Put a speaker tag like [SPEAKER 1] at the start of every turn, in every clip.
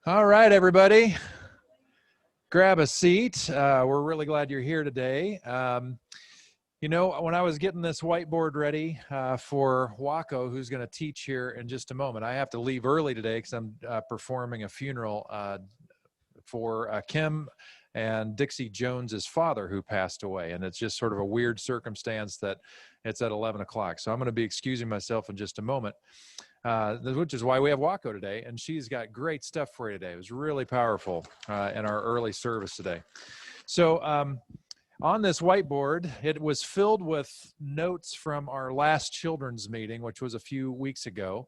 [SPEAKER 1] All right, everybody, grab a seat. We're really glad you're here today. You know, when I was getting this whiteboard ready for Waco, who's going to teach here in just a moment, I have to leave early today because I'm performing a funeral for Kim and Dixie Jones's father, who passed away. And it's just sort of a weird circumstance that it's at 11 o'clock. So I'm going to be excusing myself in just a moment. Which is why we have Waco today, and she's got great stuff for you today. It was really powerful in our early service today. So on this whiteboard, it was filled with notes from our last children's meeting, which was a few weeks ago,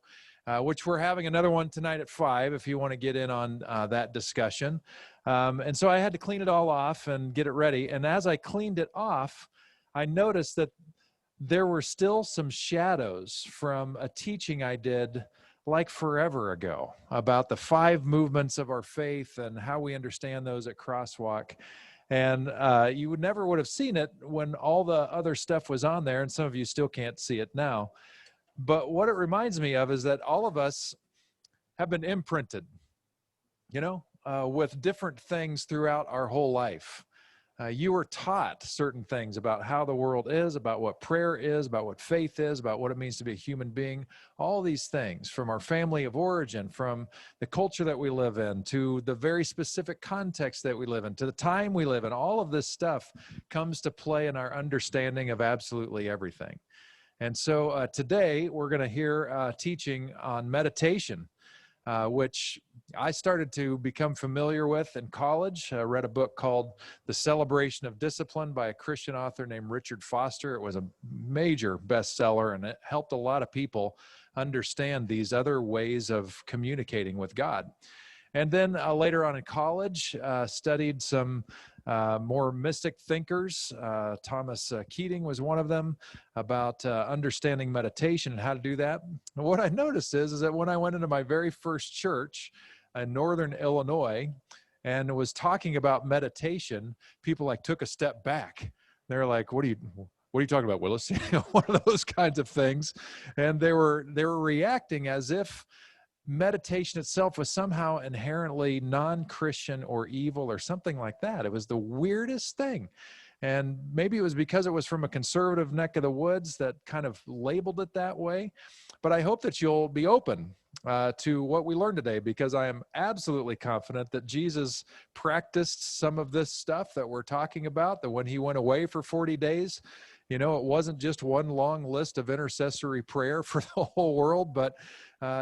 [SPEAKER 1] which we're having another one tonight at 5 if you want to get in on that discussion. And so I had to clean it all off and get it ready. And as I cleaned it off, I noticed that there were still some shadows from a teaching I did like forever ago about the 5 movements of our faith and how we understand those at Crosswalk. And you would never have seen it when all the other stuff was on there, and some of you still can't see it now. But what it reminds me of is that all of us have been imprinted, you know, with different things throughout our whole life. You were taught certain things about how the world is, about what prayer is, about what faith is, about what it means to be a human being. All these things from our family of origin, from the culture that we live in, to the very specific context that we live in, to the time we live in. All of this stuff comes to play in our understanding of absolutely everything. And so today we're going to hear teaching on meditation, which I started to become familiar with in college. I read a book called The Celebration of Discipline by a Christian author named Richard Foster. It was a major bestseller, and it helped a lot of people understand these other ways of communicating with God. And then later on in college, studied some more mystic thinkers. Thomas Keating was one of them, about understanding meditation and how to do that. And what I noticed is that when I went into my very first church in Northern Illinois and was talking about meditation, people like took a step back. They're like, what are you talking about, Willis? One of those kinds of things. And they were reacting as if meditation itself was somehow inherently non-Christian or evil or something like that. It was the weirdest thing. And maybe it was because it was from a conservative neck of the woods that kind of labeled it that way. But I hope that you'll be open to what we learned today, because I am absolutely confident that Jesus practiced some of this stuff that we're talking about, that when he went away for 40 days, you know, it wasn't just one long list of intercessory prayer for the whole world, but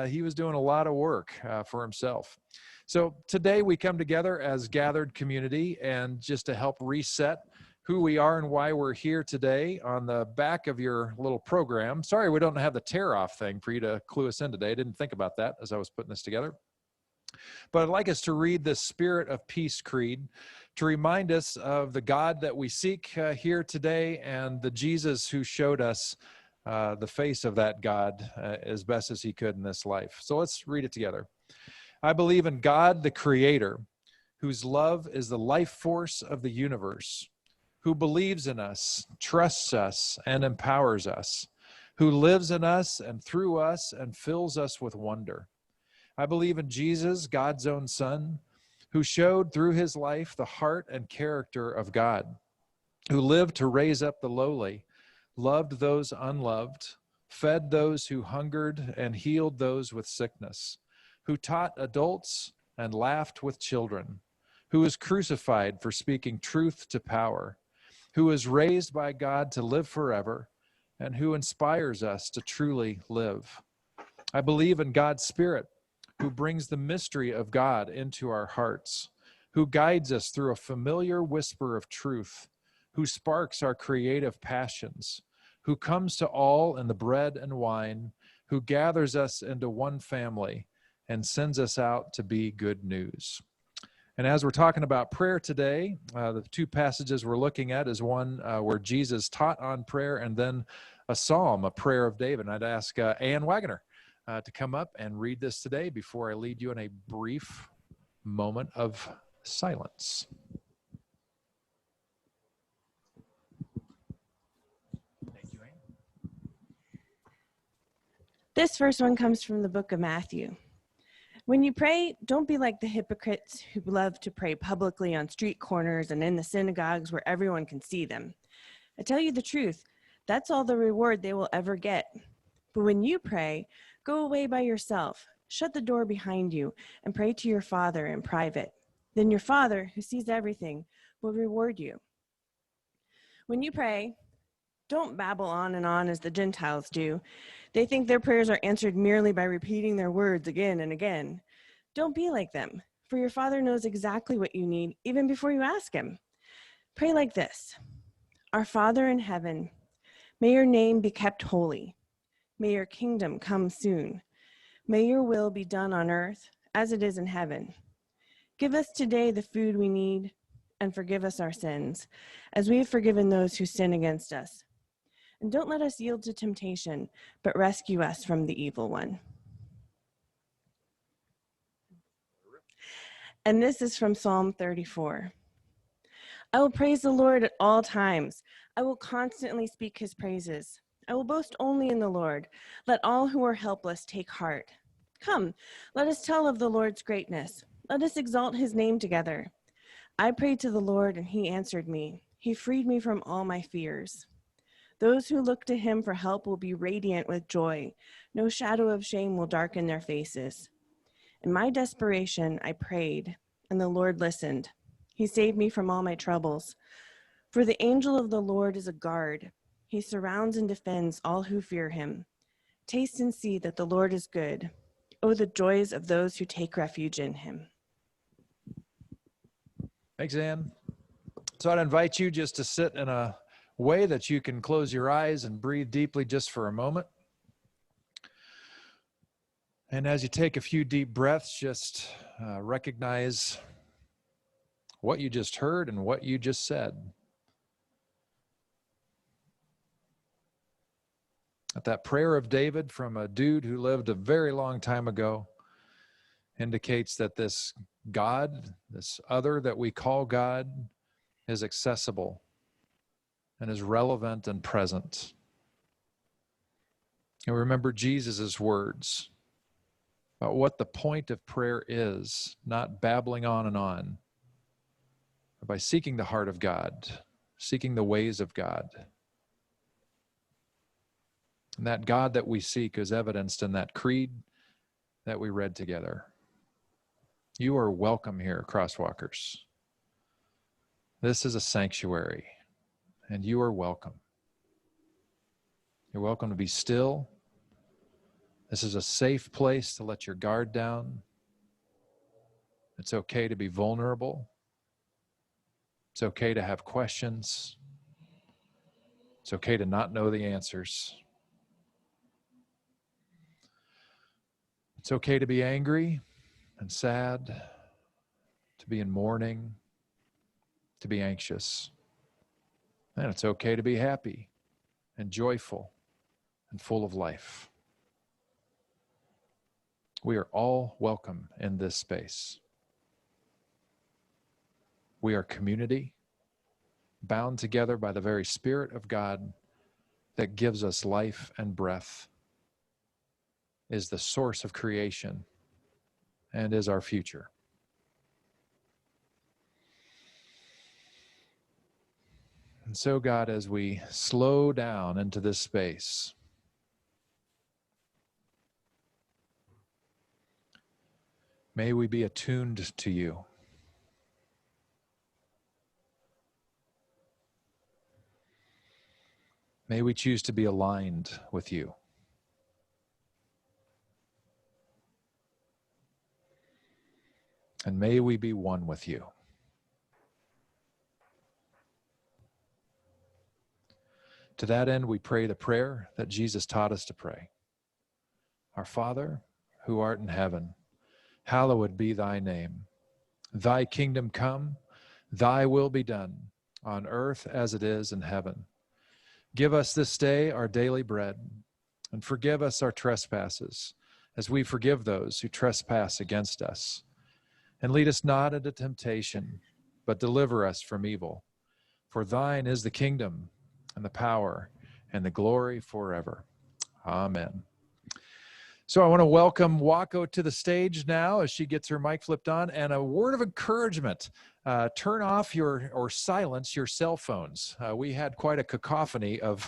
[SPEAKER 1] he was doing a lot of work for himself. So today we come together as gathered community, and just to help reset who we are and why we're here today, on the back of your little program. Sorry, we don't have the tear-off thing for you to clue us in today. I didn't think about that as I was putting this together. But I'd like us to read the Spirit of Peace Creed to remind us of the God that we seek here today, and the Jesus who showed us the face of that God as best as he could in this life. So let's read it together. I believe in God, the Creator, whose love is the life force of the universe, who believes in us, trusts us, and empowers us, who lives in us and through us and fills us with wonder. I believe in Jesus, God's own Son, who showed through his life the heart and character of God, who lived to raise up the lowly, loved those unloved, fed those who hungered, and healed those with sickness, who taught adults and laughed with children, who was crucified for speaking truth to power, who was raised by God to live forever, and who inspires us to truly live. I believe in God's Spirit, who brings the mystery of God into our hearts, who guides us through a familiar whisper of truth, who sparks our creative passions, who comes to all in the bread and wine, who gathers us into one family and sends us out to be good news. And as we're talking about prayer today, the 2 passages we're looking at is one where Jesus taught on prayer, and then a psalm, a prayer of David. And I'd ask Ann Wagoner to come up and read this today before I lead you in a brief moment of silence. Thank you, Ann.
[SPEAKER 2] This first one comes from the book of Matthew. When you pray, don't be like the hypocrites who love to pray publicly on street corners and in the synagogues where everyone can see them. I tell you the truth, that's all the reward they will ever get. But when you pray, go away by yourself, shut the door behind you, and pray to your Father in private. Then your Father, who sees everything, will reward you. When you pray, don't babble on and on as the Gentiles do. They think their prayers are answered merely by repeating their words again and again. Don't be like them, for your Father knows exactly what you need even before you ask him. Pray like this: Our Father in heaven, may your name be kept holy. May your kingdom come soon. May your will be done on earth as it is in heaven. Give us today the food we need, and forgive us our sins, as we have forgiven those who sin against us. And don't let us yield to temptation, but rescue us from the evil one. And this is from Psalm 34. I will praise the Lord at all times. I will constantly speak his praises. I will boast only in the Lord. Let all who are helpless take heart. Come, let us tell of the Lord's greatness. Let us exalt his name together. I prayed to the Lord, and he answered me. He freed me from all my fears. Those who look to him for help will be radiant with joy. No shadow of shame will darken their faces. In my desperation, I prayed, and the Lord listened. He saved me from all my troubles. For the angel of the Lord is a guard. He surrounds and defends all who fear him. Taste and see that the Lord is good. Oh, the joys of those who take refuge in him.
[SPEAKER 1] Thanks, Ann. So I'd invite you just to sit in a way that you can close your eyes and breathe deeply just for a moment. And as you take a few deep breaths, just recognize what you just heard and what you just said. That prayer of David from a dude who lived a very long time ago indicates that this God, this other that we call God, is accessible and is relevant and present. And remember Jesus' words about what the point of prayer is, not babbling on and on, but by seeking the heart of God, seeking the ways of God. And that God that we seek is evidenced in that creed that we read together. You are welcome here, crosswalkers. This is a sanctuary, and you are welcome. You're welcome to be still. This is a safe place to let your guard down. It's okay to be vulnerable. It's okay to have questions. It's okay to not know the answers. It's okay to be angry and sad, to be in mourning, to be anxious. And it's okay to be happy and joyful and full of life. We are all welcome in this space. We are community, bound together by the very Spirit of God that gives us life and breath, is the source of creation, and is our future. And so, God, as we slow down into this space, may we be attuned to you. May we choose to be aligned with you. And may we be one with you. To that end, we pray the prayer that Jesus taught us to pray. Our Father, who art in heaven, hallowed be thy name. Thy kingdom come, thy will be done, on earth as it is in heaven. Give us this day our daily bread, and forgive us our trespasses, as we forgive those who trespass against us. And lead us not into temptation, but deliver us from evil. For thine is the kingdom, and the power, and the glory forever. Amen. So I want to welcome Wako to the stage now as she gets her mic flipped on, and a word of encouragement. Turn off or silence your cell phones. We had quite a cacophony of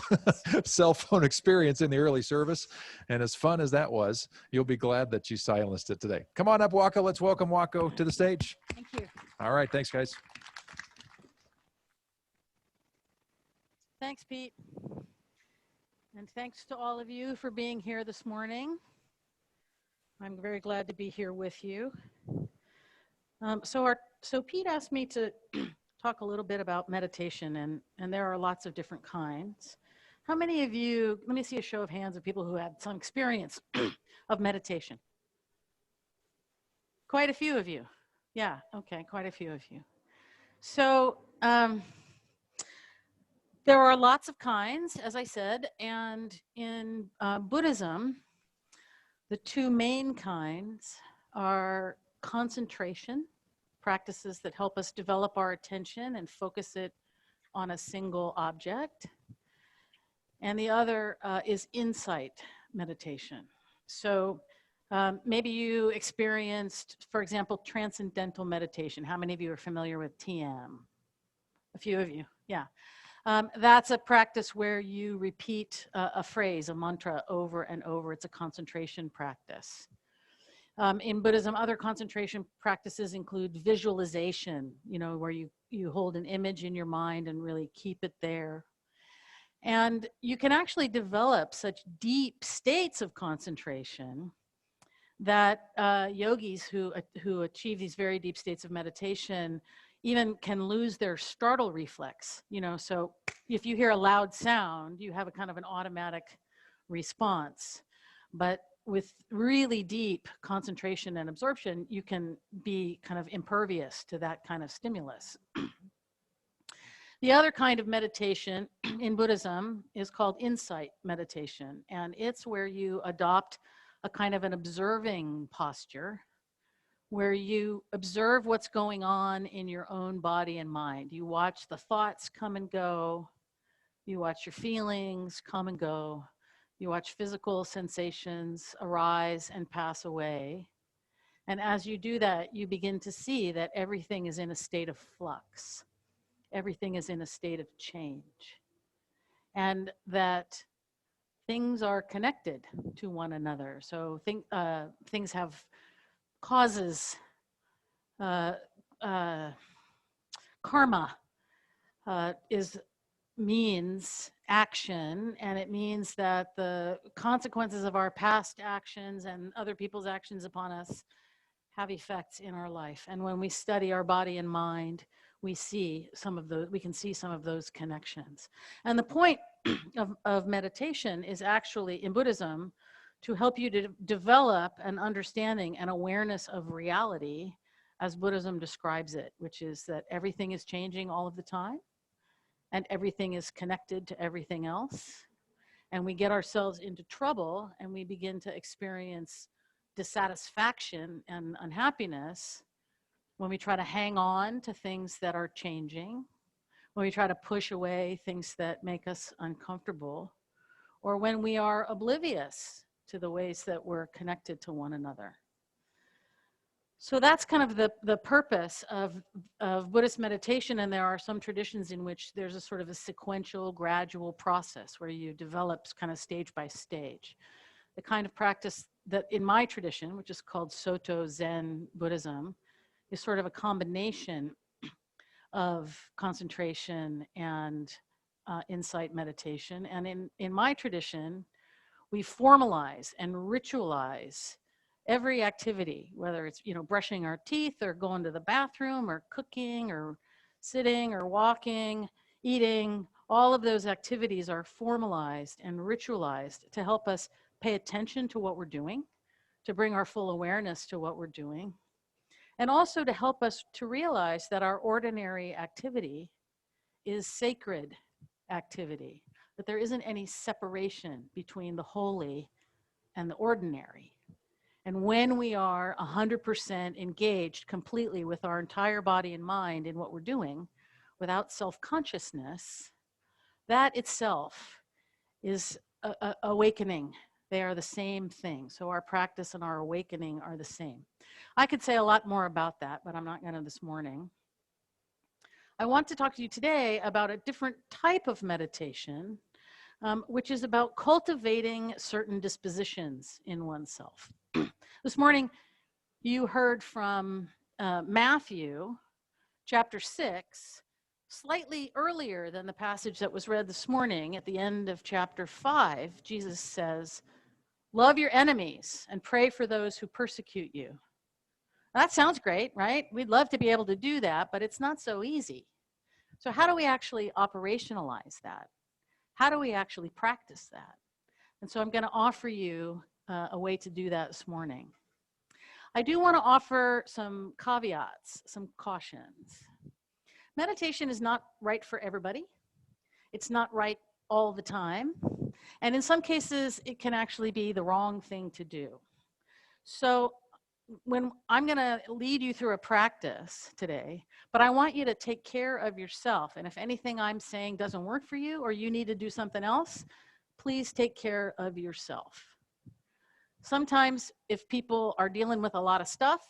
[SPEAKER 1] cell phone experience in the early service, and as fun as that was, you'll be glad that you silenced it today. Come on up, Wako. Let's welcome Wako to the stage.
[SPEAKER 3] Thank you.
[SPEAKER 1] All right. Thanks, guys.
[SPEAKER 3] Thanks, Pete. And thanks to all of you for being here this morning. I'm very glad to be here with you. So Pete asked me to talk a little bit about meditation, and there are lots of different kinds. How many of you, let me see a show of hands of people who had some experience of meditation. Quite a few of you. Yeah, okay, quite a few of you. So there are lots of kinds, as I said, and in Buddhism, the two main kinds are concentration, practices that help us develop our attention and focus it on a single object. And the other is insight meditation. So maybe you experienced, for example, Transcendental Meditation. How many of you are familiar with TM? A few of you, yeah. That's a practice where you repeat a phrase, a mantra over and over. It's a concentration practice. In Buddhism, other concentration practices include visualization, where you hold an image in your mind and really keep it there. And you can actually develop such deep states of concentration that yogis who achieve these very deep states of meditation even can lose their startle reflex. So if you hear a loud sound, you have a kind of an automatic response. But with really deep concentration and absorption, you can be kind of impervious to that kind of stimulus. The other kind of meditation in Buddhism is called insight meditation, and it's where you adopt a kind of an observing posture, where you observe what's going on in your own body and mind. You watch the thoughts come and go. You watch your feelings come and go. You watch physical sensations arise and pass away. And as you do that, you begin to see that everything is in a state of flux. Everything is in a state of change. And that things are connected to one another. So things have causes. Karma means action, and it means that the consequences of our past actions and other people's actions upon us have effects in our life. And when we study our body and mind, we can see some of those connections. And the point of meditation is actually in Buddhism to help you to develop an understanding and awareness of reality as Buddhism describes it, which is that everything is changing all of the time and everything is connected to everything else. And we get ourselves into trouble and we begin to experience dissatisfaction and unhappiness when we try to hang on to things that are changing, when we try to push away things that make us uncomfortable, or when we are oblivious to the ways that we're connected to one another. So that's kind of the purpose of Buddhist meditation, and there are some traditions in which there's a sort of a sequential, gradual process where you develop kind of stage by stage. The kind of practice that in my tradition, which is called Soto Zen Buddhism, is sort of a combination of concentration and insight meditation. And in my tradition, we formalize and ritualize every activity, whether it's, brushing our teeth or going to the bathroom or cooking or sitting or walking, eating. All of those activities are formalized and ritualized to help us pay attention to what we're doing, to bring our full awareness to what we're doing, and also to help us to realize that our ordinary activity is sacred activity, that there isn't any separation between the holy and the ordinary. And when we are 100% engaged completely with our entire body and mind in what we're doing, without self-consciousness, that itself is awakening They are the same thing. So our practice and our awakening are the same. I could say a lot more about that, but I'm not going to this morning. I want to talk to you today about a different type of meditation, which is about cultivating certain dispositions in oneself. This morning, you heard from Matthew chapter 6, slightly earlier than the passage that was read this morning. At the end of chapter 5, Jesus says, love your enemies and pray for those who persecute you. That sounds great, right? We'd love to be able to do that, but it's not so easy. So how do we actually operationalize that? How do we actually practice that? And so I'm going to offer you a way to do that this morning. I do want to offer some caveats, some cautions. Meditation is not right for everybody. It's not right all the time. And in some cases, it can actually be the wrong thing to do. So when I'm going to lead you through a practice today, but I want you to take care of yourself. And if anything I'm saying doesn't work for you or you need to do something else, please take care of yourself. Sometimes if people are dealing with a lot of stuff,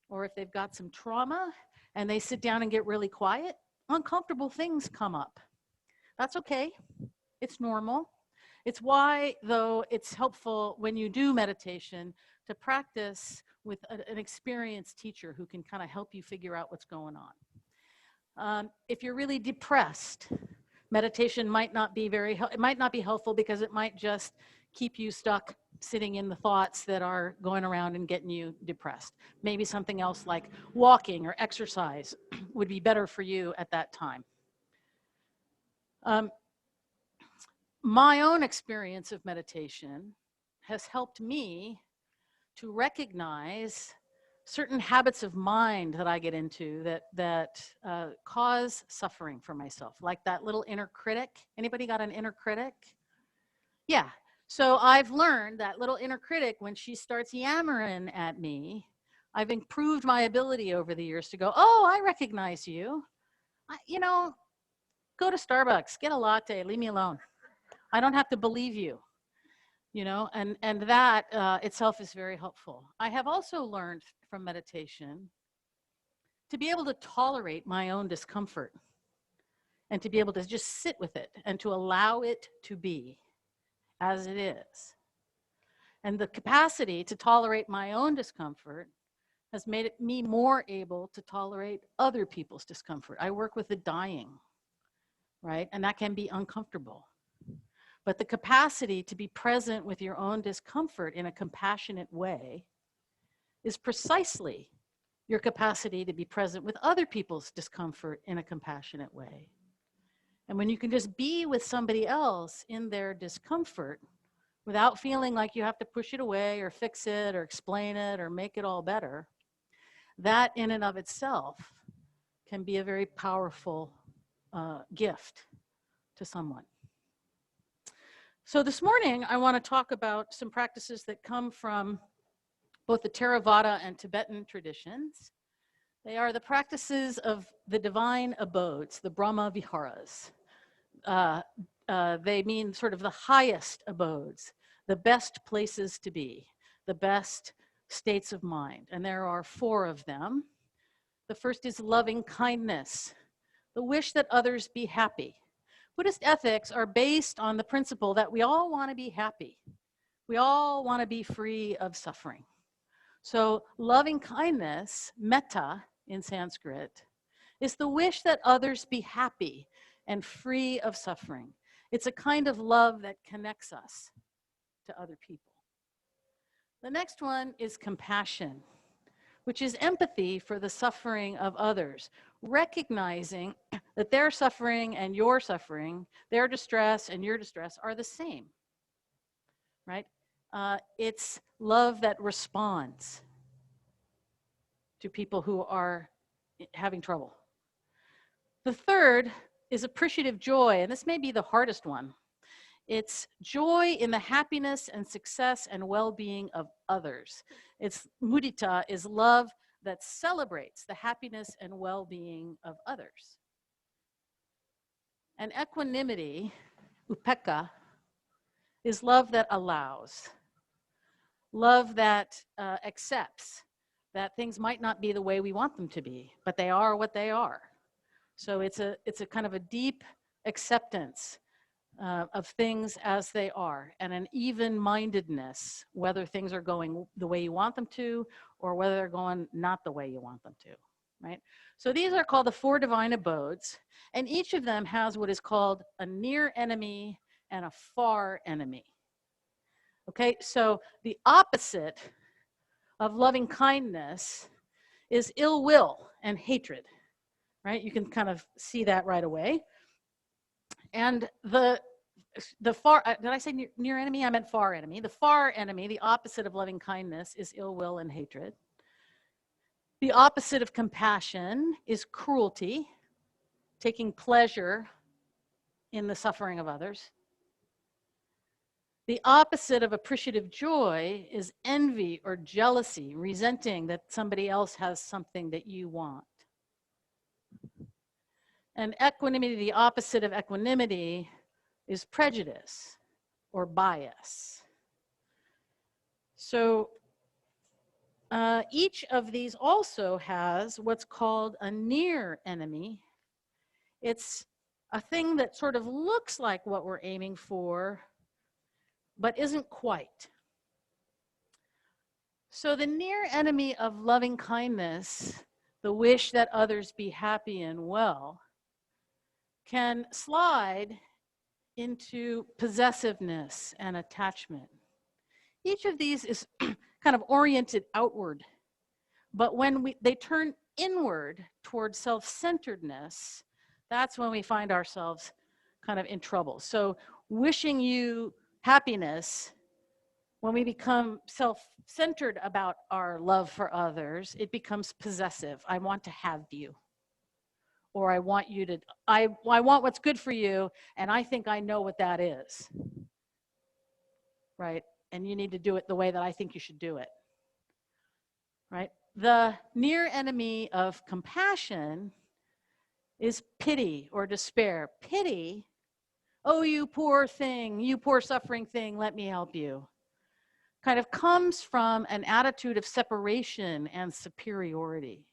[SPEAKER 3] or if they've got some trauma and they sit down and get really quiet, uncomfortable things come up. That's okay. It's normal. It's why, though, it's helpful when you do meditation to practice with an experienced teacher who can kind of help you figure out what's going on. If you're really depressed, meditation might not be it might not be helpful because it might just keep you stuck sitting in the thoughts that are going around and getting you depressed. Maybe something else like walking or exercise would be better for you at that time. My own experience of meditation has helped me to recognize certain habits of mind that I get into that cause suffering for myself, like that little inner critic. Anybody got an inner critic? Yeah. So I've learned that little inner critic, when she starts yammering at me, I've improved my ability over the years to go, oh, I recognize you. Go to Starbucks, get a latte, leave me alone. I don't have to believe you, and that itself is very helpful. I have also learned from meditation to be able to tolerate my own discomfort and to be able to just sit with it and to allow it to be as it is. And the capacity to tolerate my own discomfort has made me more able to tolerate other people's discomfort. I work with the dying, right? And that can be uncomfortable. But the capacity to be present with your own discomfort in a compassionate way is precisely your capacity to be present with other people's discomfort in a compassionate way. And when you can just be with somebody else in their discomfort without feeling like you have to push it away or fix it or explain it or make it all better, that in and of itself can be a very powerful gift to someone. So this morning, I want to talk about some practices that come from both the Theravada and Tibetan traditions. They are the practices of the divine abodes, the Brahma Viharas. They mean sort of the highest abodes, the best places to be, the best states of mind. And there are 4 of them. The first is loving-kindness, the wish that others be happy. Buddhist ethics are based on the principle that we all want to be happy. We all want to be free of suffering. So loving kindness, metta in Sanskrit, is the wish that others be happy and free of suffering. It's a kind of love that connects us to other people. The next one is compassion, which is empathy for the suffering of others, recognizing that their suffering and your suffering, their distress and your distress are the same, right? It's love that responds to people who are having trouble. The third is appreciative joy, and this may be the hardest one. It's joy in the happiness and success and well-being of others. It's mudita is love that celebrates the happiness and well-being of others. And equanimity, upekkha, is love that allows. Love that accepts that things might not be the way we want them to be, but they are what they are. So it's a kind of a deep acceptance of things as they are, and an even-mindedness, whether things are going the way you want them to or whether they're going not the way you want them to, right? So these are called the 4 divine abodes, and each of them has what is called a near enemy and a far enemy. Okay, so the opposite of loving kindness is ill will and hatred, right? You can kind of see that right away. And the far, did I say near enemy? I meant far enemy. The far enemy, the opposite of loving kindness, is ill will and hatred. The opposite of compassion is cruelty, taking pleasure in the suffering of others. The opposite of appreciative joy is envy or jealousy, resenting that somebody else has something that you want. And equanimity, the opposite of equanimity, is prejudice or bias. So each of these also has what's called a near enemy. It's a thing that sort of looks like what we're aiming for, but isn't quite. So the near enemy of loving kindness, the wish that others be happy and well, can slide into possessiveness and attachment. Each of these is kind of oriented outward, but when they turn inward towards self-centeredness, that's when we find ourselves kind of in trouble. So wishing you happiness, when we become self-centered about our love for others, it becomes possessive. I want to have you. Or I want you to, I want what's good for you, and I think I know what that is. Right? And you need to do it the way that I think you should do it. Right? The near enemy of compassion is pity or despair. Pity, oh, you poor thing, you poor suffering thing, let me help you, kind of comes from an attitude of separation and superiority.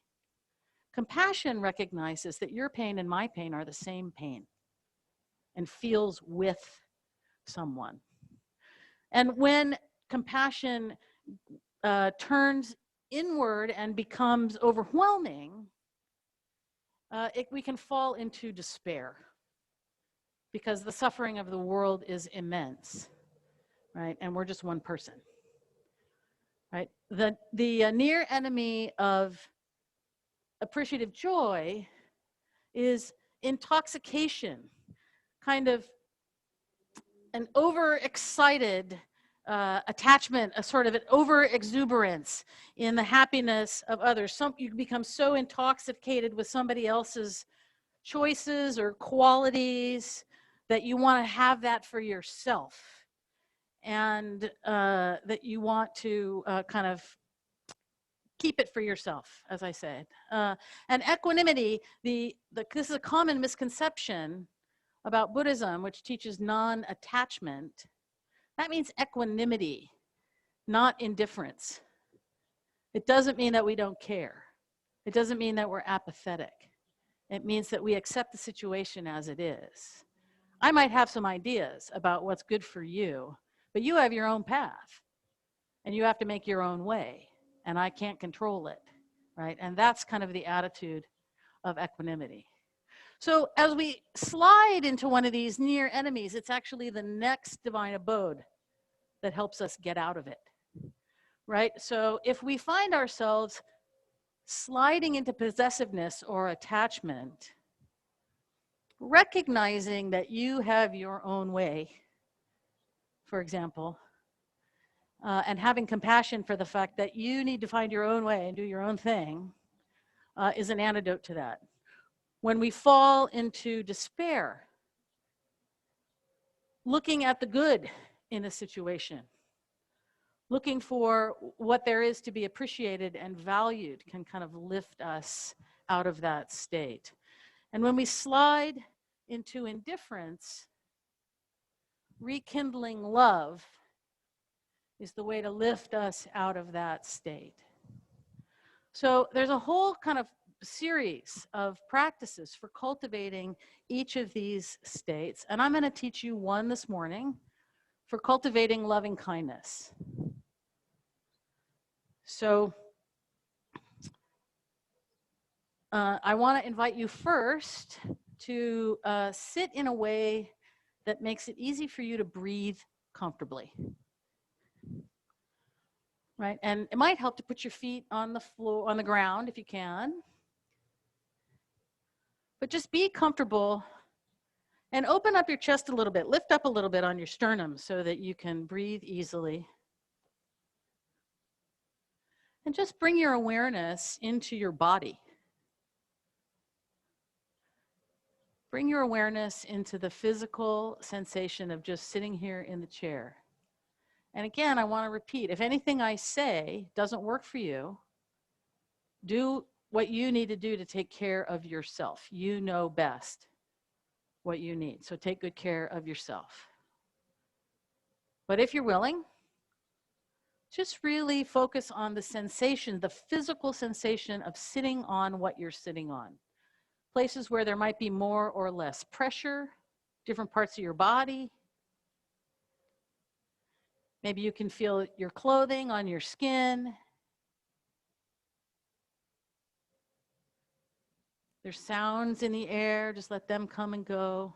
[SPEAKER 3] Compassion recognizes that your pain and my pain are the same pain and feels with someone. And when compassion turns inward and becomes overwhelming, we can fall into despair because the suffering of the world is immense, right? And we're just one person, right? The near enemy of appreciative joy is intoxication, kind of an overexcited attachment, a sort of an over-exuberance in the happiness of others. You become so intoxicated with somebody else's choices or qualities that you want to have that for yourself, and that you want to kind of keep it for yourself, as I said. And equanimity, this is a common misconception about Buddhism, which teaches non-attachment. That means equanimity, not indifference. It doesn't mean that we don't care. It doesn't mean that we're apathetic. It means that we accept the situation as it is. I might have some ideas about what's good for you, but you have your own path, and you have to make your own way, and I can't control it, right? And that's kind of the attitude of equanimity. So as we slide into one of these near enemies, it's actually the next divine abode that helps us get out of it, right? So if we find ourselves sliding into possessiveness or attachment, recognizing that you have your own way, for example, and having compassion for the fact that you need to find your own way and do your own thing, is an antidote to that. When we fall into despair, looking at the good in a situation, looking for what there is to be appreciated and valued, can kind of lift us out of that state. And when we slide into indifference, rekindling love is the way to lift us out of that state. So there's a whole kind of series of practices for cultivating each of these states. And I'm going to teach you one this morning for cultivating loving kindness. So I want to invite you first to sit in a way that makes it easy for you to breathe comfortably. Right? And it might help to put your feet on the floor, on the ground if you can. But just be comfortable and open up your chest a little bit. Lift up a little bit on your sternum so that you can breathe easily. And just bring your awareness into your body. Bring your awareness into the physical sensation of just sitting here in the chair. And again, I want to repeat, if anything I say doesn't work for you, do what you need to do to take care of yourself. You know best what you need. So take good care of yourself. But if you're willing, just really focus on the sensation, the physical sensation of sitting on what you're sitting on. Places where there might be more or less pressure, different parts of your body. Maybe you can feel your clothing on your skin. There's sounds in the air, just let them come and go.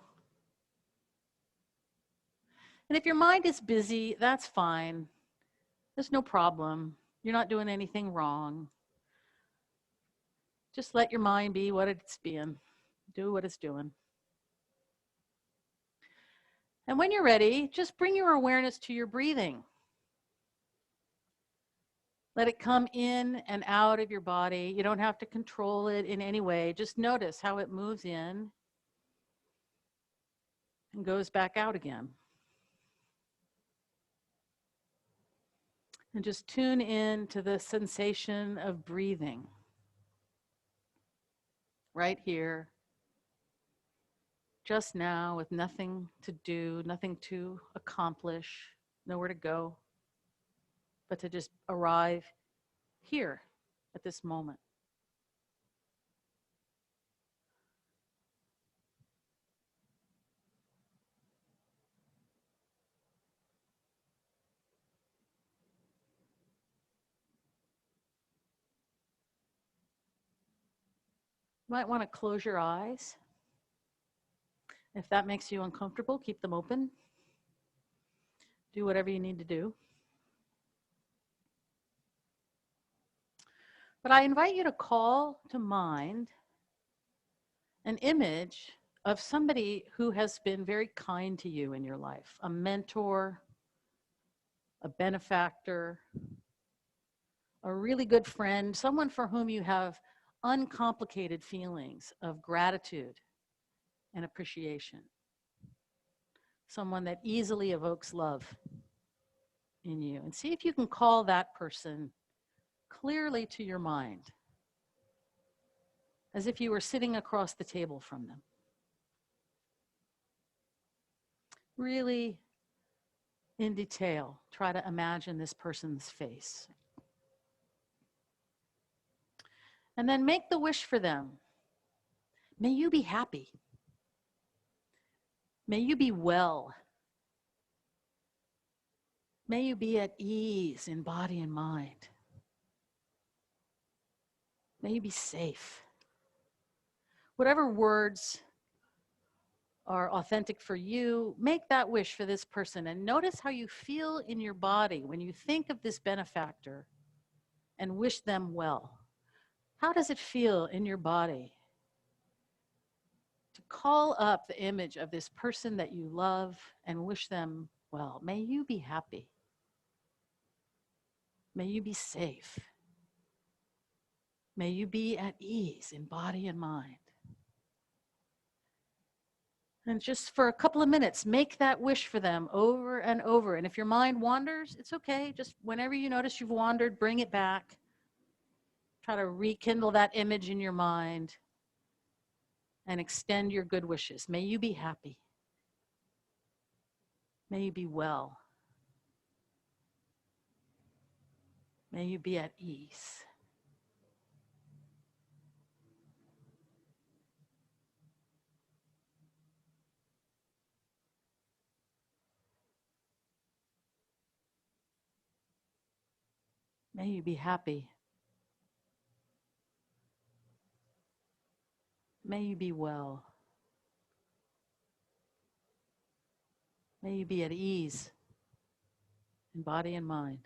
[SPEAKER 3] And if your mind is busy, that's fine. There's no problem. You're not doing anything wrong. Just let your mind be what it's being. Do what it's doing. And when you're ready, just bring your awareness to your breathing. Let it come in and out of your body. You don't have to control it in any way. Just notice how it moves in and goes back out again. And just tune in to the sensation of breathing. Right here. Just now, with nothing to do, nothing to accomplish, nowhere to go, but to just arrive here at this moment. You might want to close your eyes. If that makes you uncomfortable, keep them open. Do whatever you need to do. But I invite you to call to mind an image of somebody who has been very kind to you in your life, a mentor, a benefactor, a really good friend, someone for whom you have uncomplicated feelings of gratitude and appreciation. Someone that easily evokes love in you. And see if you can call that person clearly to your mind, as if you were sitting across the table from them. Really, in detail, try to imagine this person's face. And then make the wish for them. May you be happy. May you be well. May you be at ease in body and mind. May you be safe. Whatever words are authentic for you, make that wish for this person and notice how you feel in your body when you think of this benefactor and wish them well. How does it feel in your body to call up the image of this person that you love and wish them well? May you be happy. May you be safe. May you be at ease in body and mind. And just for a couple of minutes, make that wish for them over and over. And if your mind wanders, it's okay. Just whenever you notice you've wandered, bring it back. Try to rekindle that image in your mind and extend your good wishes. May you be happy. May you be well. May you be at ease. May you be happy. May you be well. May you be at ease in body and mind.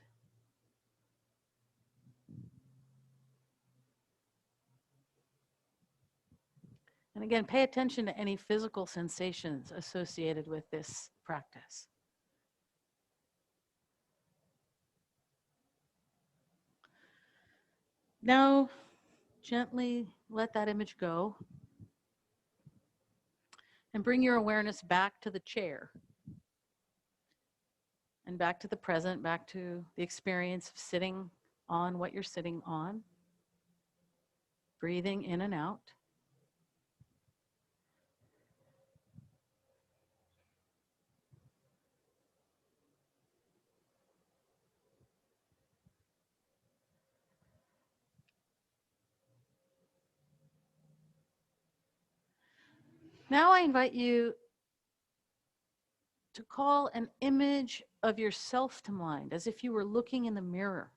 [SPEAKER 3] And again, pay attention to any physical sensations associated with this practice. Now, gently let that image go and bring your awareness back to the chair and back to the present, back to the experience of sitting on what you're sitting on, breathing in and out. Now I invite you to call an image of yourself to mind, as if you were looking in the mirror.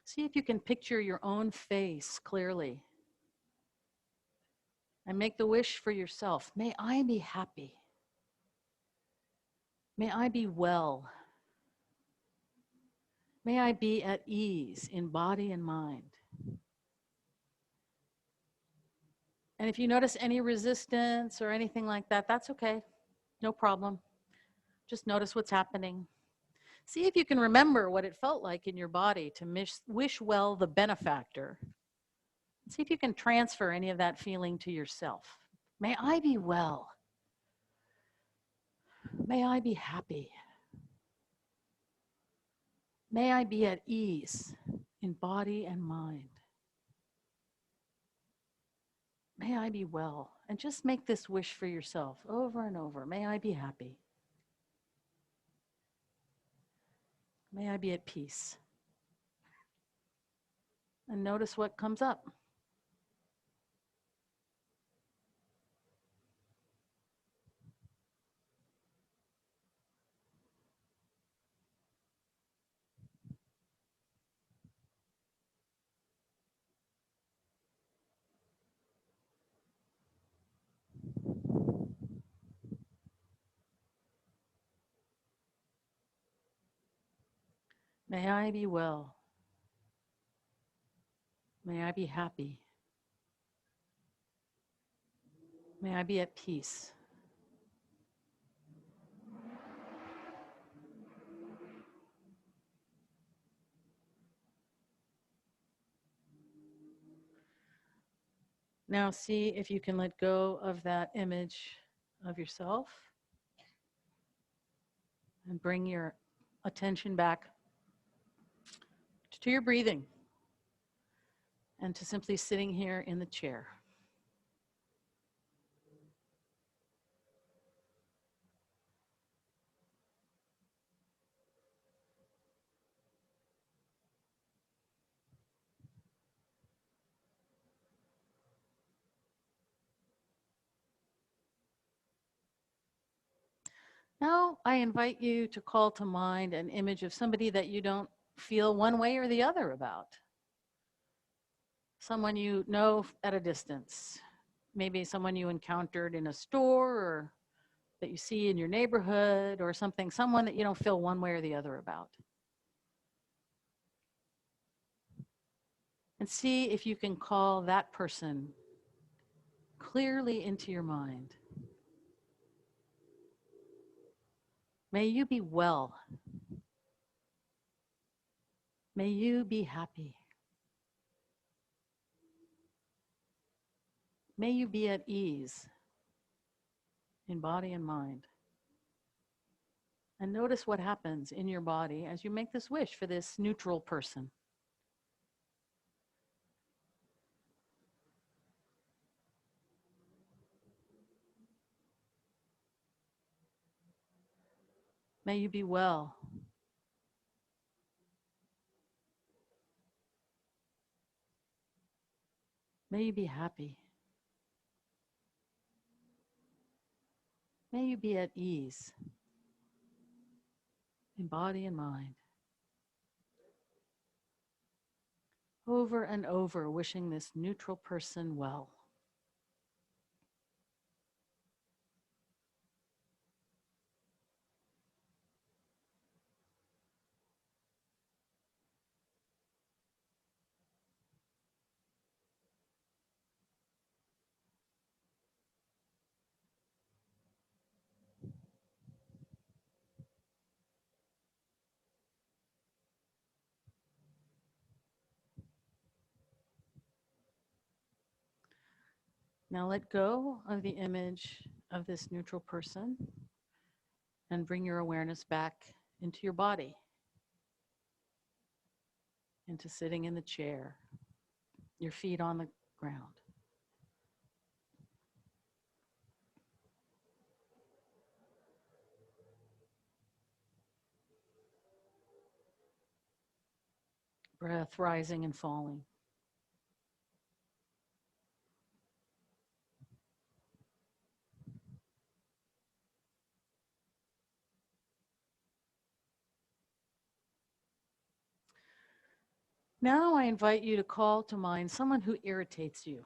[SPEAKER 3] See if you can picture your own face clearly. And make the wish for yourself. May I be happy. May I be well. May I be at ease in body and mind. And if you notice any resistance or anything like that, that's okay. No problem. Just notice what's happening. See if you can remember what it felt like in your body to wish well the benefactor. See if you can transfer any of that feeling to yourself. May I be well. May I be happy. May I be at ease in body and mind. May I be well. And just make this wish for yourself over and over. May I be happy. May I be at peace. And notice what comes up. May I be well. May I be happy. May I be at peace. Now see if you can let go of that image of yourself and bring your attention back to your breathing and to simply sitting here in the chair. Now I invite you to call to mind an image of somebody that you don't feel one way or the other about. Someone you know at a distance. Maybe someone you encountered in a store or that you see in your neighborhood or something, someone that you don't feel one way or the other about. And see if you can call that person clearly into your mind. May you be well. May you be happy. May you be at ease in body and mind. And notice what happens in your body as you make this wish for this neutral person. May you be well. May you be happy. May you be at ease in body and mind. Over and over, wishing this neutral person well. Now let go of the image of this neutral person and bring your awareness back into your body, into sitting in the chair, your feet on the ground. Breath rising and falling. Now I invite you to call to mind someone who irritates you.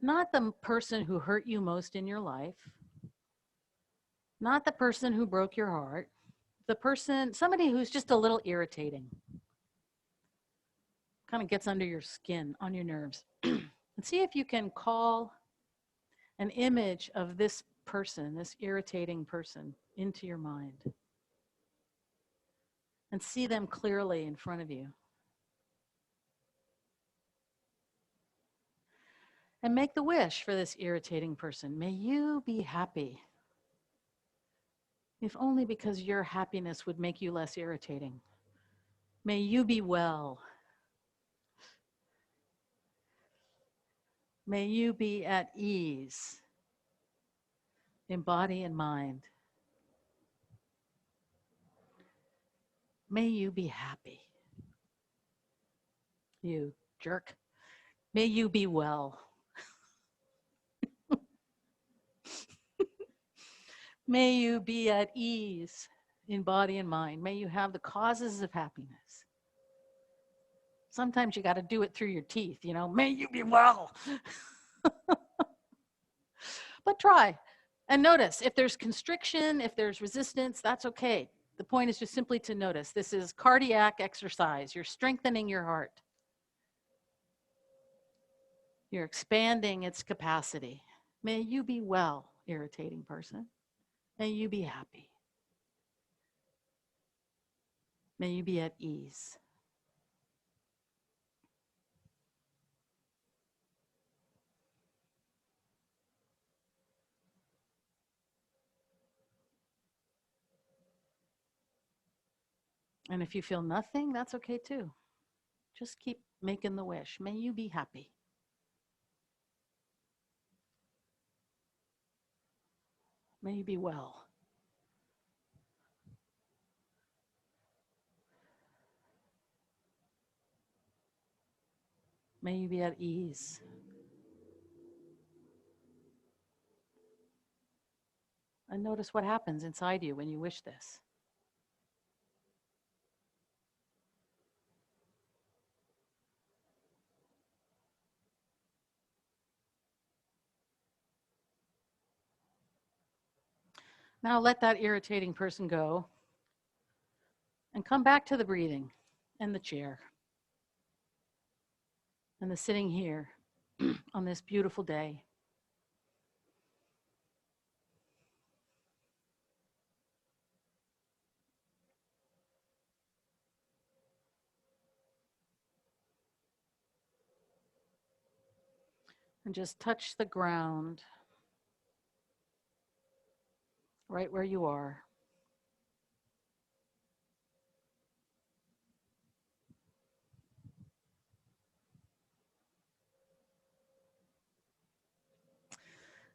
[SPEAKER 3] Not the person who hurt you most in your life, not the person who broke your heart, somebody who's just a little irritating. Kind of gets under your skin, on your nerves. And see if you can call an image of this person, this irritating person, into your mind. And see them clearly in front of you. And make the wish for this irritating person. May you be happy. If only because your happiness would make you less irritating. May you be well. May you be at ease in body and mind. May you be happy. You jerk. May you be well. May you be at ease in body and mind. May you have the causes of happiness. Sometimes you got to do it through your teeth, you know. May you be well. But try and notice if there's constriction, if there's resistance, that's okay. The point is just simply to notice. This is cardiac exercise. You're strengthening your heart. You're expanding its capacity. May you be well, irritating person. May you be happy. May you be at ease. And if you feel nothing, that's okay too. Just keep making the wish. May you be happy. May you be well. May you be at ease. And notice what happens inside you when you wish this. Now let that irritating person go and come back to the breathing and the chair and the sitting here on this beautiful day. And just touch the ground right where you are.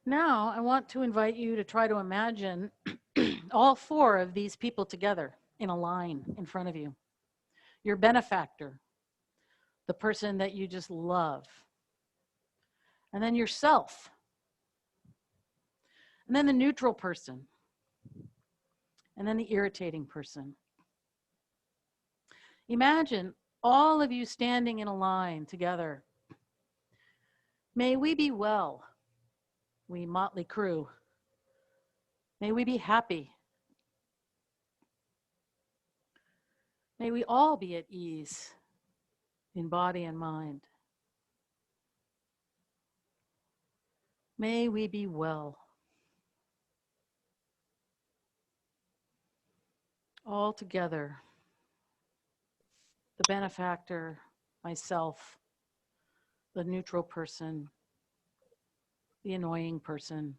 [SPEAKER 3] Now, I want to invite you to try to imagine all four of these people together in a line in front of you. Your benefactor, the person that you just love, And then yourself. And then the neutral person. And then the irritating person. Imagine all of you standing in a line together. May we be well, we motley crew. May we be happy. May we all be at ease in body and mind. May we be well. All together. The benefactor, myself, the neutral person, the annoying person.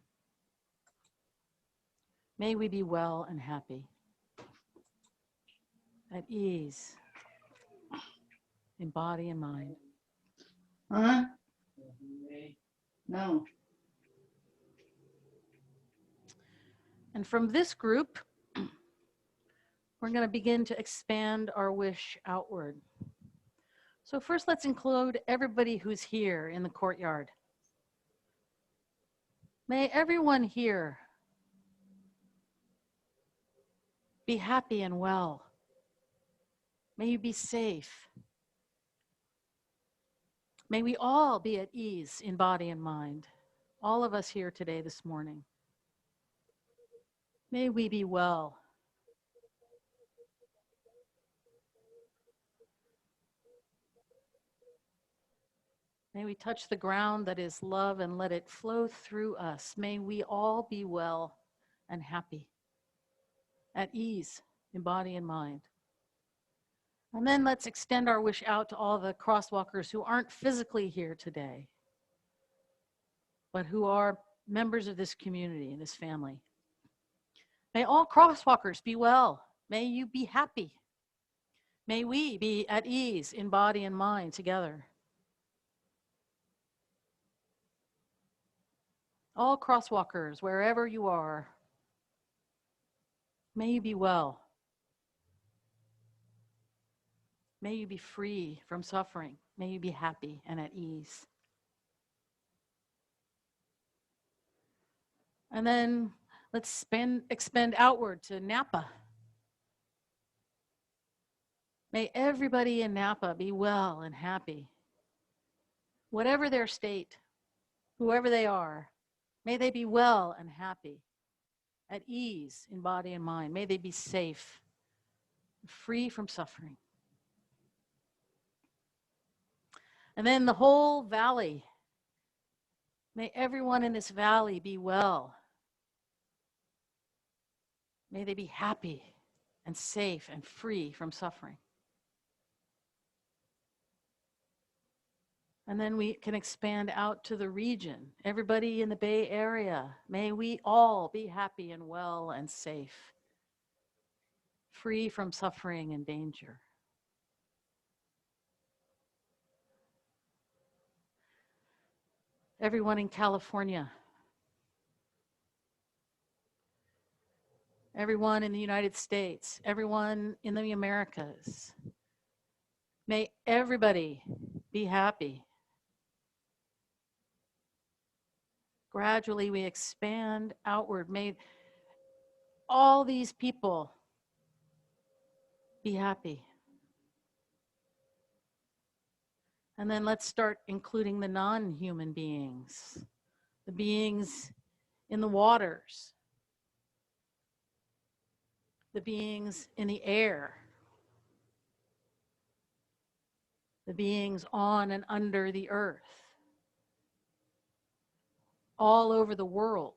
[SPEAKER 3] May we be well and happy, at ease, in body and mind.
[SPEAKER 4] Huh? No.
[SPEAKER 3] And from this group, we're going to begin to expand our wish outward. So first, let's include everybody who's here in the courtyard. May everyone here be happy and well. May you be safe. May we all be at ease in body and mind. All of us here today, this morning. May we be well. May we touch the ground that is love and let it flow through us. May we all be well and happy, at ease in body and mind. And then let's extend our wish out to all the crosswalkers who aren't physically here today, but who are members of this community, this family. May all crosswalkers be well. May you be happy. May we be at ease in body and mind together. All crosswalkers, wherever you are, may you be well. May you be free from suffering. May you be happy and at ease. And then let's expand outward to Napa. May everybody in Napa be well and happy. Whatever their state, whoever they are, may they be well and happy, at ease in body and mind. May they be safe, free from suffering. And then the whole valley. May everyone in this valley be well. May they be happy and safe and free from suffering. And then we can expand out to the region. Everybody in the Bay Area, may we all be happy and well and safe, free from suffering and danger. Everyone in California, everyone in the United States, everyone in the Americas, may everybody be happy. Gradually we expand outward. May all these people be happy. And then let's start including the non-human beings, the beings in the waters, the beings in the air, the beings on and under the earth, all over the world.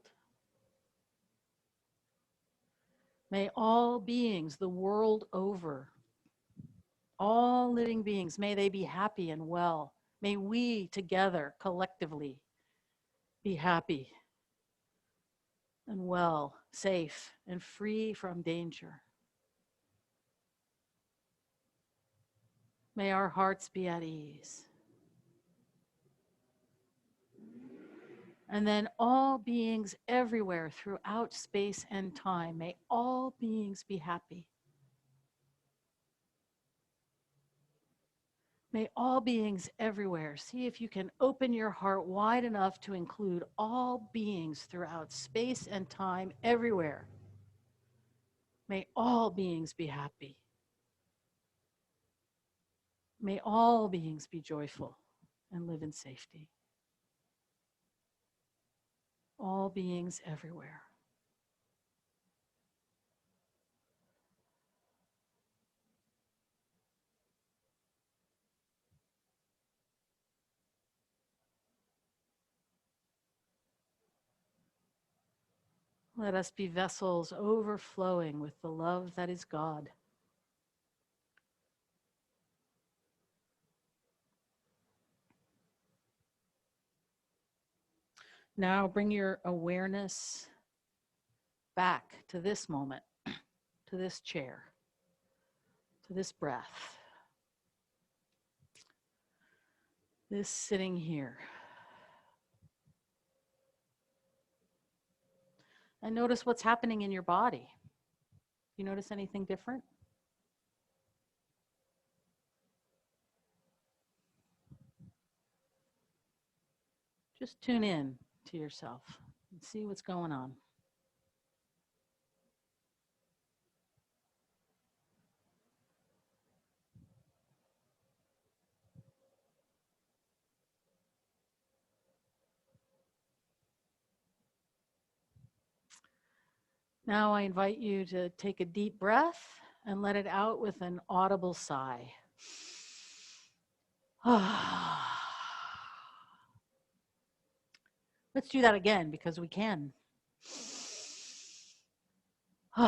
[SPEAKER 3] May all beings the world over, all living beings, may they be happy and well. May we together, collectively, be happy and well, safe and free from danger. May our hearts be at ease. And then all beings everywhere throughout space and time, may all beings be happy. May all beings everywhere, see if you can open your heart wide enough to include all beings throughout space and time everywhere. May all beings be happy. May all beings be joyful and live in safety. All beings everywhere. Let us be vessels overflowing with the love that is God. Now bring your awareness back to this moment, to this chair, to this breath, this sitting here. And notice what's happening in your body. You notice anything different? Just tune in to yourself and see what's going on. Now I invite you to take a deep breath and let it out with an audible sigh. Let's do that again because we can. Good.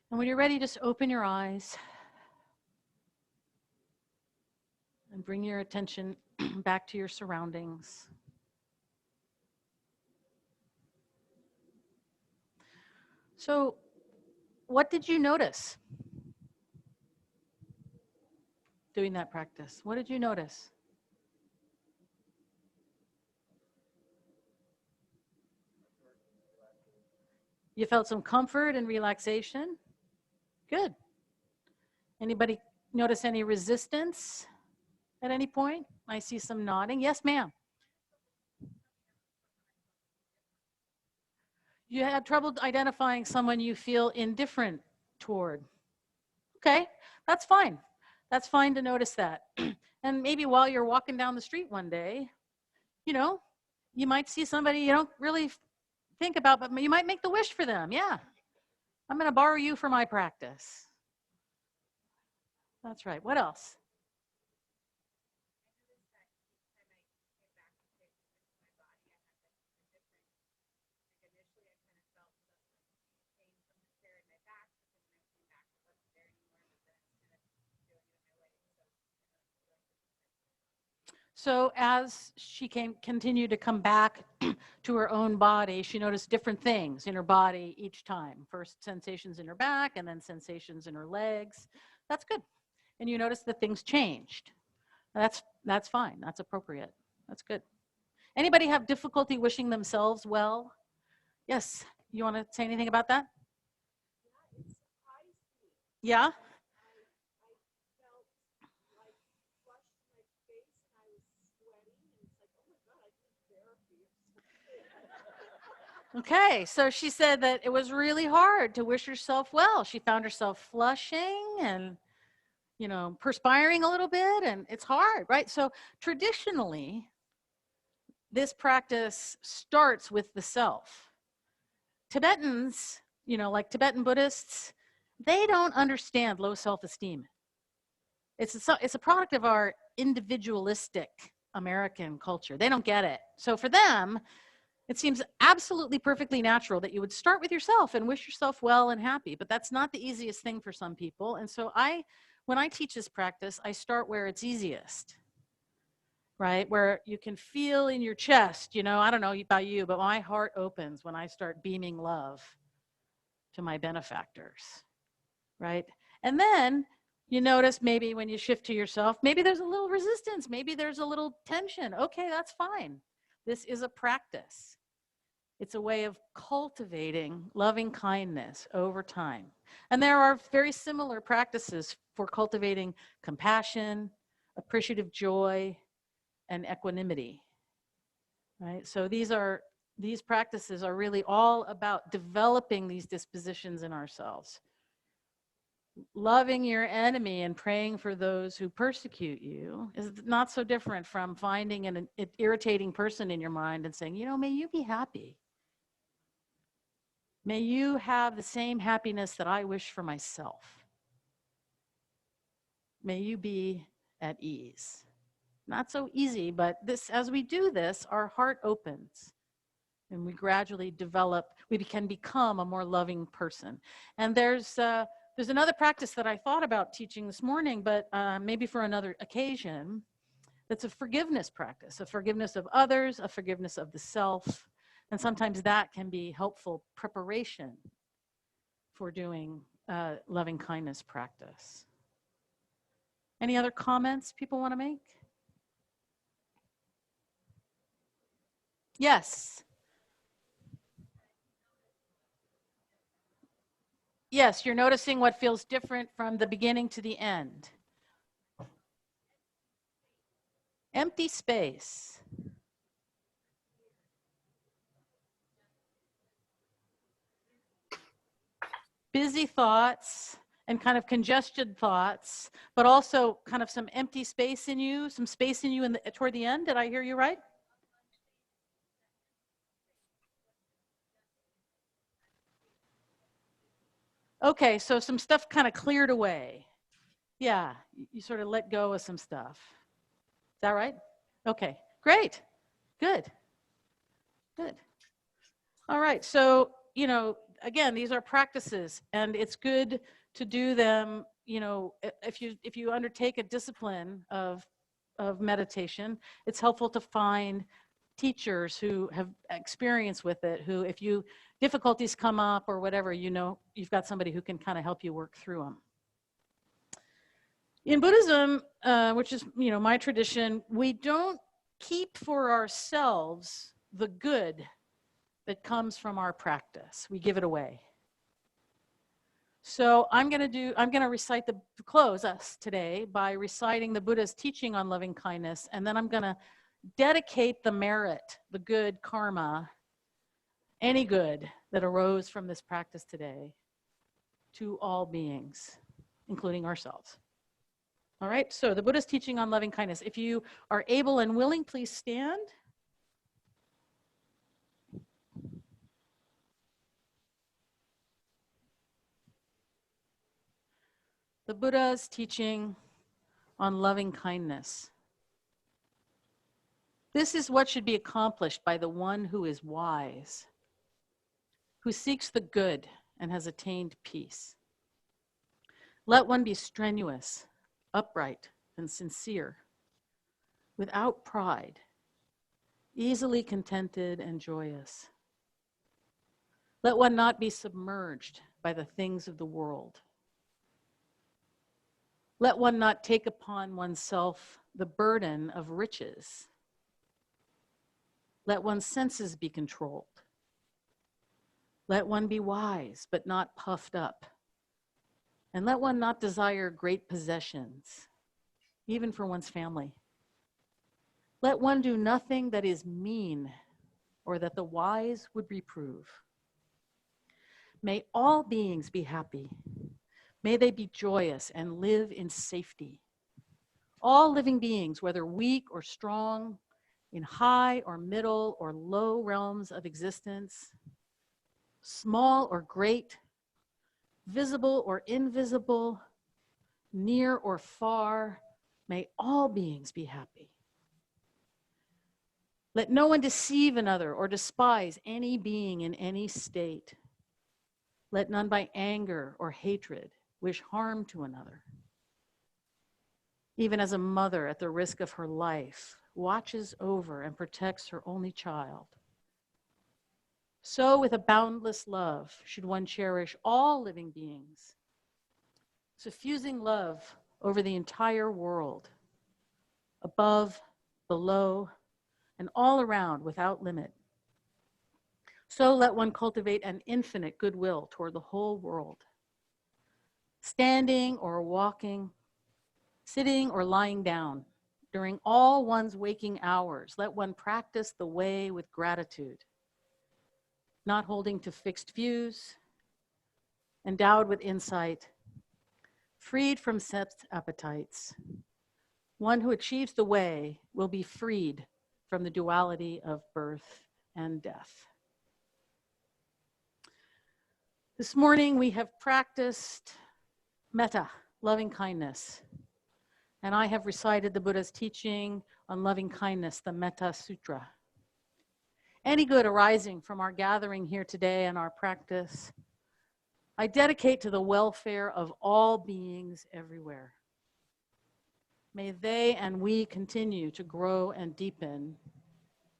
[SPEAKER 3] And when you're ready, just open your eyes and bring your attention back to your surroundings. So, what did you notice doing that practice? What did you notice? You felt some comfort and relaxation? Good. Anybody notice any resistance at any point? I see some nodding. Yes, ma'am. You had trouble identifying someone you feel indifferent toward. Okay, that's fine. That's fine to notice that. And maybe while you're walking down the street one day, you know, you might see somebody you don't really think about, but you might make the wish for them. Yeah, I'm going to borrow you for my practice. That's right. What else? So as she continued to come back to her own body, she noticed different things in her body each time. First sensations in her back and then sensations in her legs. That's good. And you notice that things changed. That's fine. That's appropriate. That's good. Anybody have difficulty wishing themselves well? Yes. You want to say anything about that? Yeah? Okay, so she said that it was really hard to wish herself well. She found herself flushing and, you know, perspiring a little bit, and it's hard, right? So traditionally, this practice starts with the self. Tibetans, you know, like Tibetan Buddhists, they don't understand low self-esteem. It's a product of our individualistic American culture. They don't get it. So for them, it seems absolutely perfectly natural that you would start with yourself and wish yourself well and happy, but that's not the easiest thing for some people. And so when I teach this practice, I start where it's easiest, right? Where you can feel in your chest, you know, I don't know about you, but my heart opens when I start beaming love to my benefactors, right? And then you notice maybe when you shift to yourself, maybe there's a little resistance, maybe there's a little tension. Okay, that's fine. This is a practice. It's a way of cultivating loving kindness over time. And there are very similar practices for cultivating compassion, appreciative joy, and equanimity. Right? So these practices are really all about developing these dispositions in ourselves. Loving your enemy and praying for those who persecute you is not so different from finding an irritating person in your mind and saying, may you be happy. May you have the same happiness that I wish for myself. May you be at ease. Not so easy, but as we do this, our heart opens and we gradually can become a more loving person. And there's another practice that I thought about teaching this morning, but maybe for another occasion. That's a forgiveness practice, a forgiveness of others, a forgiveness of the self. And sometimes that can be helpful preparation for doing loving kindness practice. Any other comments people want to make? Yes. Yes, you're noticing what feels different from the beginning to the end. Empty space. Busy thoughts and kind of congested thoughts, but also kind of some empty space in you, some space in you toward the end. Did I hear you right? Okay, so some stuff kind of cleared away. Yeah, you sort of let go of some stuff. Is that right? Okay, great. Good. Good. All right, so, again, these are practices, and it's good to do them, if you undertake a discipline of meditation, it's helpful to find teachers who have experience with it, who, if difficulties come up or whatever, you've got somebody who can kind of help you work through them. In Buddhism, which is, my tradition, we don't keep for ourselves the good that comes from our practice. We give it away. So I'm going to close us today by reciting the Buddha's teaching on loving kindness, and then I'm going to dedicate the merit, the good karma, any good that arose from this practice today to all beings, including ourselves. All right, so the Buddha's teaching on loving kindness. If you are able and willing, please stand. The Buddha's teaching on loving kindness. This is what should be accomplished by the one who is wise, who seeks the good and has attained peace. Let one be strenuous, upright, and sincere, without pride, easily contented and joyous. Let one not be submerged by the things of the world. Let one not take upon oneself the burden of riches. Let one's senses be controlled. Let one be wise, but not puffed up. And let one not desire great possessions, even for one's family. Let one do nothing that is mean or that the wise would reprove. May all beings be happy. May they be joyous and live in safety. All living beings, whether weak or strong, in high or middle or low realms of existence, small or great, visible or invisible, near or far, may all beings be happy. Let no one deceive another or despise any being in any state. Let none by anger or hatred wish harm to another. Even as a mother, at the risk of her life, watches over and protects her only child, so with a boundless love should one cherish all living beings, suffusing love over the entire world, above, below, and all around without limit. So let one cultivate an infinite goodwill toward the whole world. Standing or walking, sitting or lying down, during all one's waking hours, let one practice the way with gratitude, not holding to fixed views, endowed with insight, freed from sense appetites. One who achieves the way will be freed from the duality of birth and death. This morning we have practiced metta, loving kindness, and I have recited the Buddha's teaching on loving kindness, the Metta Sutra. Any good arising from our gathering here today and our practice, I dedicate to the welfare of all beings everywhere. May they and we continue to grow and deepen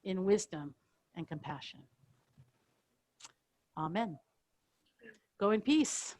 [SPEAKER 3] in wisdom and compassion. Amen. Go in peace.